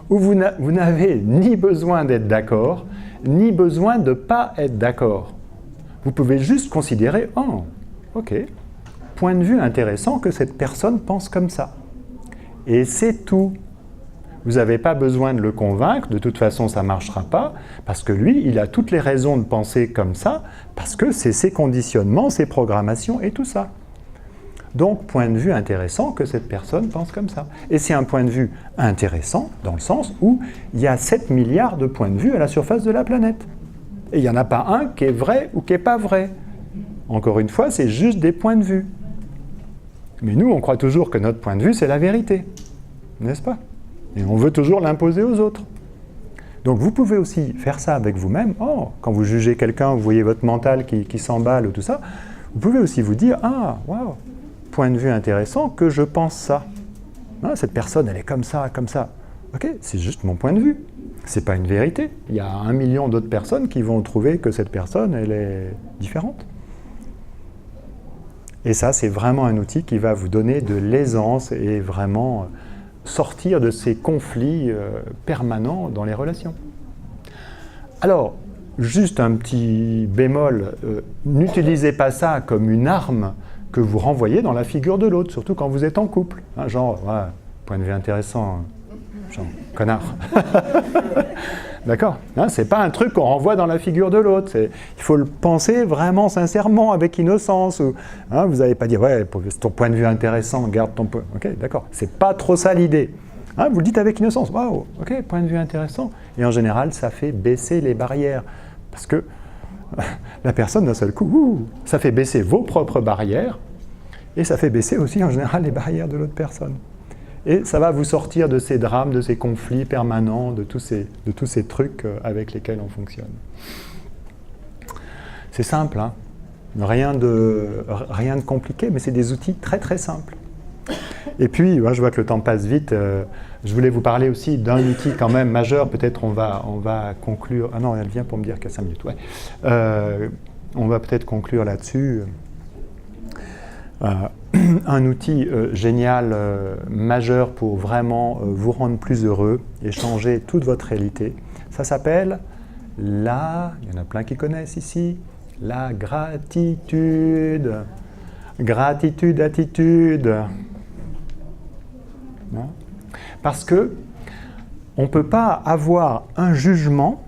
Où vous n'avez ni besoin d'être d'accord, ni besoin de ne pas être d'accord. Vous pouvez juste considérer, oh, ok, point de vue intéressant que cette personne pense comme ça. Et c'est tout. Vous n'avez pas besoin de le convaincre, de toute façon ça ne marchera pas, parce que lui, il a toutes les raisons de penser comme ça, parce que c'est ses conditionnements, ses programmations et tout ça. Donc, point de vue intéressant que cette personne pense comme ça. Et c'est un point de vue intéressant, dans le sens où il y a 7 milliards de points de vue à la surface de la planète. Et il n'y en a pas un qui est vrai ou qui n'est pas vrai. Encore une fois, c'est juste des points de vue. Mais nous, on croit toujours que notre point de vue, c'est la vérité. N'est-ce pas? Et on veut toujours l'imposer aux autres. Donc vous pouvez aussi faire ça avec vous-même. Oh, quand vous jugez quelqu'un, vous voyez votre mental qui s'emballe ou tout ça, vous pouvez aussi vous dire, ah, waouh, point de vue intéressant que je pense ça. Ah, cette personne, elle est comme ça, comme ça. Ok, c'est juste mon point de vue. C'est pas une vérité. Il y a 1 million d'autres personnes qui vont trouver que cette personne, elle est différente. Et ça, c'est vraiment un outil qui va vous donner de l'aisance et vraiment sortir de ces conflits permanents dans les relations. Alors, juste un petit bémol, n'utilisez pas ça comme une arme que vous renvoyez dans la figure de l'autre, surtout quand vous êtes en couple. Hein, genre, ouais, point de vue intéressant, genre, connard. D'accord, hein, c'est pas un truc qu'on renvoie dans la figure de l'autre. Il faut le penser vraiment sincèrement, avec innocence. Ou, hein, vous n'allez pas dire, ouais, c'est ton point de vue intéressant, garde ton point. Ok, d'accord, c'est pas trop ça l'idée. Hein, vous le dites avec innocence. Waouh, ok, point de vue intéressant. Et en général, ça fait baisser les barrières. Parce que la personne, d'un seul coup, ça fait baisser vos propres barrières. Et ça fait baisser aussi, en général, les barrières de l'autre personne. Et ça va vous sortir de ces drames, de ces conflits permanents, de tous ces trucs avec lesquels on fonctionne. C'est simple, hein, rien de compliqué, mais c'est des outils très très simples. Et puis, je vois que le temps passe vite, je voulais vous parler aussi d'un outil quand même majeur, peut-être on va conclure... Ah non, elle vient pour me dire qu'il y a 5 minutes, ouais. On va peut-être conclure là-dessus. Un outil génial, majeur pour vraiment vous rendre plus heureux et changer toute votre réalité. Ça s'appelle il y en a plein qui connaissent ici, la gratitude. Gratitude, attitude. Non? Parce que on ne peut pas avoir un jugement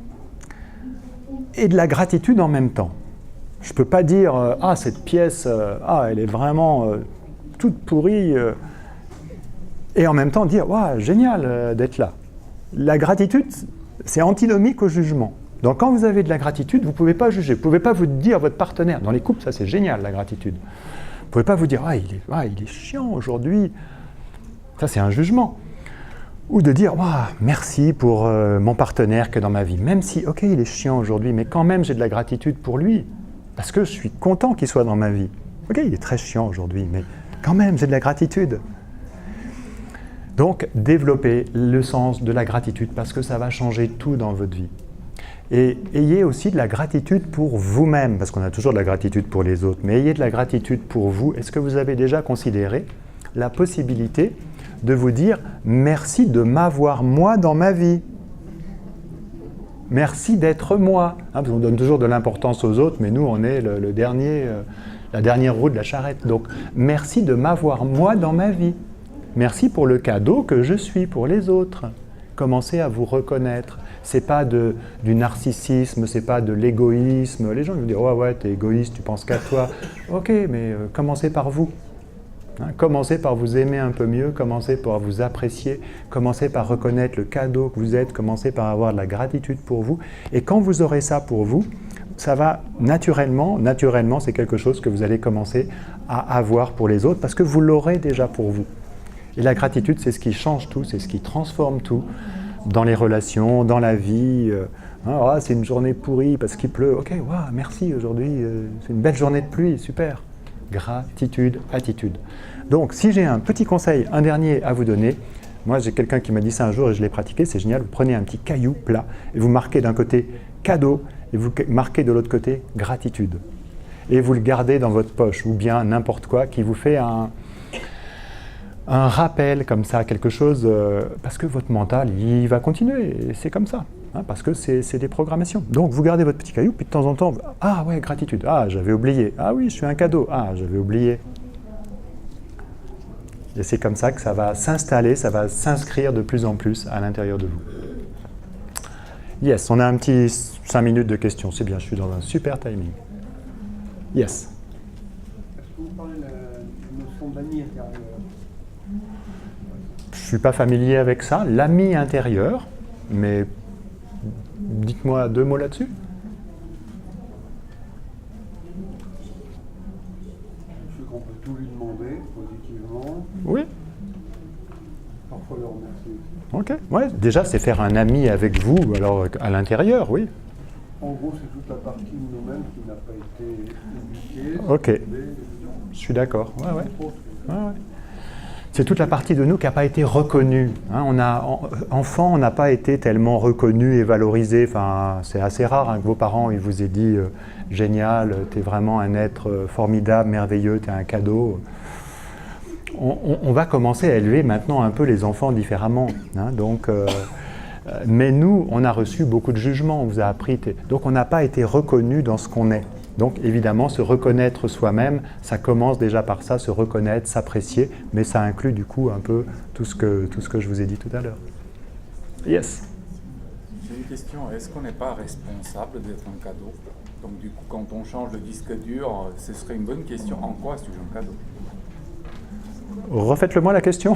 et de la gratitude en même temps. Je ne peux pas dire « Ah, cette pièce, elle est vraiment toute pourrie et en même temps dire « Waouh, génial d'être là ». La gratitude, c'est antinomique au jugement. Donc quand vous avez de la gratitude, vous ne pouvez pas juger. Vous ne pouvez pas vous dire à votre partenaire. Dans les couples, ça c'est génial, la gratitude. Vous ne pouvez pas vous dire « Ah, il est chiant aujourd'hui ». Ça, c'est un jugement. Ou de dire « Waouh, merci pour mon partenaire qui est dans ma vie. Même si, ok, il est chiant aujourd'hui, mais quand même, j'ai de la gratitude pour lui. » Parce que je suis content qu'il soit dans ma vie. Ok, il est très chiant aujourd'hui, mais quand même, j'ai de la gratitude. Donc, développez le sens de la gratitude, parce que ça va changer tout dans votre vie. Et ayez aussi de la gratitude pour vous-même, parce qu'on a toujours de la gratitude pour les autres, mais ayez de la gratitude pour vous. Est-ce que vous avez déjà considéré la possibilité de vous dire « Merci de m'avoir moi dans ma vie ». Merci d'être moi. Hein, parce qu'on donne toujours de l'importance aux autres, mais nous, on est la dernière roue de la charrette. Donc, merci de m'avoir moi dans ma vie. Merci pour le cadeau que je suis pour les autres. Commencez à vous reconnaître. C'est pas du narcissisme, c'est pas de l'égoïsme. Les gens vont dire « Ouais, t'es égoïste, tu penses qu'à toi. » Ok, mais commencez par vous. Hein, commencez par vous aimer un peu mieux, commencez par vous apprécier, commencez par reconnaître le cadeau que vous êtes, commencez par avoir de la gratitude pour vous. Et quand vous aurez ça pour vous, ça va naturellement, c'est quelque chose que vous allez commencer à avoir pour les autres parce que vous l'aurez déjà pour vous. Et la gratitude, c'est ce qui change tout, c'est ce qui transforme tout dans les relations, dans la vie. C'est une journée pourrie parce qu'il pleut. Ok, merci aujourd'hui, c'est une belle journée de pluie, super. Gratitude, attitude. Donc, si j'ai un petit conseil, un dernier à vous donner, moi j'ai quelqu'un qui m'a dit ça un jour et je l'ai pratiqué, c'est génial, vous prenez un petit caillou plat et vous marquez d'un côté cadeau et vous marquez de l'autre côté gratitude. Et vous le gardez dans votre poche ou bien n'importe quoi qui vous fait un rappel comme ça, quelque chose, parce que votre mental, il va continuer et c'est comme ça. Hein, parce que c'est des programmations. Donc vous gardez votre petit caillou, puis de temps en temps, ah ouais, gratitude, ah j'avais oublié, ah oui, je suis un cadeau, ah j'avais oublié. Et c'est comme ça que ça va s'installer, ça va s'inscrire de plus en plus à l'intérieur de vous. Yes, on a un petit 5 minutes de questions. C'est bien, je suis dans un super timing. Yes. Est-ce que vous parlez de la notion d'ami intérieur? Je ne suis pas familier avec ça. L'ami intérieur, mais dites-moi 2 mots là-dessus. Je sais qu'on peut tout lui demander, positivement. Oui. Parfois le remercier. Ok. Ouais, déjà, c'est faire un ami avec vous, alors à l'intérieur, oui. En gros, c'est toute la partie de nous-mêmes qui n'a pas été éduquée. Ok. Je suis d'accord. Ouais, ouais. Ouais, ouais. C'est toute la partie de nous qui n'a pas été reconnue. Hein, enfant, on n'a pas été tellement reconnu et valorisé. Enfin, c'est assez rare hein, que vos parents ils vous aient dit génial, tu es vraiment un être formidable, merveilleux, tu es un cadeau. On va commencer à élever maintenant un peu les enfants différemment. Hein, mais nous, on a reçu beaucoup de jugements, on vous a appris. Donc on n'a pas été reconnu dans ce qu'on est. Donc évidemment, se reconnaître soi-même, ça commence déjà par ça, se reconnaître, s'apprécier, mais ça inclut du coup un peu tout ce que je vous ai dit tout à l'heure. Yes. J'ai une question, est-ce qu'on n'est pas responsable d'être un cadeau? Donc du coup, quand on change le disque dur, ce serait une bonne question, en quoi suis-je un cadeau? Refaites-le-moi la question.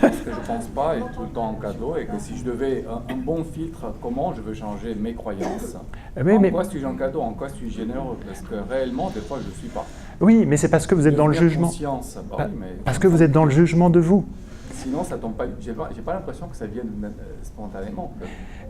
Parce que je ne pense pas être tout le temps en cadeau et que si je devais un bon filtre, comment je veux changer mes croyances? Quoi suis-je un cadeau? En quoi suis-je généreux? Parce que réellement, des fois, je ne suis pas. Oui, mais c'est parce que vous êtes dans le jugement. Parce que vous êtes dans le jugement de vous. Sinon, ça tombe pas. J'ai pas l'impression que ça vienne spontanément.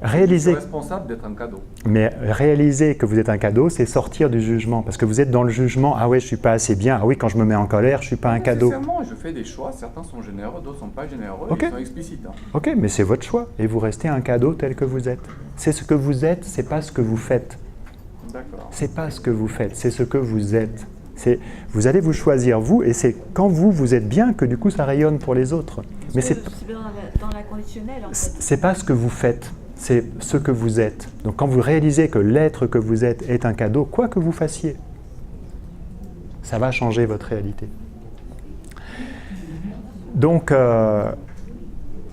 Réaliser. Je suis responsable d'être un cadeau. Mais réaliser que vous êtes un cadeau, c'est sortir du jugement. Parce que vous êtes dans le jugement. Ah ouais, je suis pas assez bien. Ah oui, quand je me mets en colère, je suis pas un cadeau. Nécessairement, je fais des choix. Certains sont généreux, d'autres sont pas généreux. Okay. Ils sont explicites. Hein. Ok, mais c'est votre choix. Et vous restez un cadeau tel que vous êtes. C'est ce que vous êtes, c'est pas ce que vous faites. D'accord. C'est pas ce que vous faites, c'est ce que vous êtes. Vous allez vous choisir vous, et c'est quand vous êtes bien que du coup ça rayonne pour les autres. Mais c'est dans la conditionnelle en fait. C'est pas ce que vous faites, c'est ce que vous êtes. Donc quand vous réalisez que l'être que vous êtes est un cadeau, quoi que vous fassiez, ça va changer votre réalité. Donc,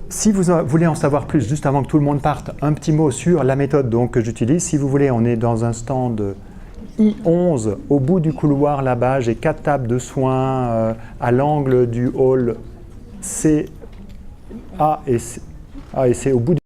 si vous voulez en savoir plus, juste avant que tout le monde parte, un petit mot sur la méthode donc, que j'utilise. Si vous voulez, on est dans un stand I11, au bout du couloir là-bas. J'ai 4 tables de soins à l'angle du hall C, A et C, au bout du